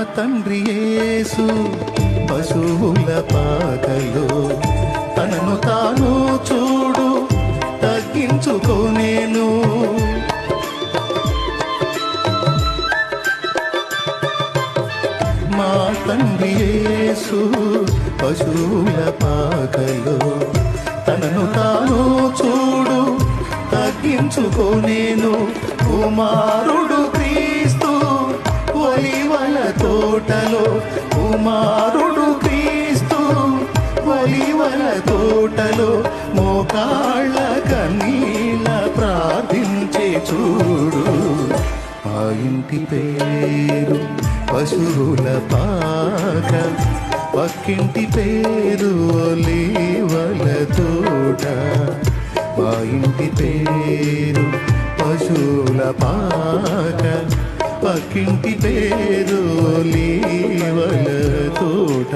తండ్రి యేసు పశువుల పాకలో తనను తాను చూడు తగ్గించుకోనేను. మా తండ్రి యేసు పశువుల పాకలో తనను తాను చూడు తగ్గించుకోనేను. కుమారుడు క్రీస్తు ఒలీవల తోటలో, కుమారుడు క్రీస్తు ఒలీవల తోటలో మోకాళ్ళ కన్నీళ్ళ ప్రార్థించే చూడు. ఆ ఇంటి పేరు పశువుల పాక, పక్కింటి పేరు ఒలీవల తోట. మా ఇంటి పేరు పశువుల పాక, పక్కింటి పేరు ఒలీవల తోట.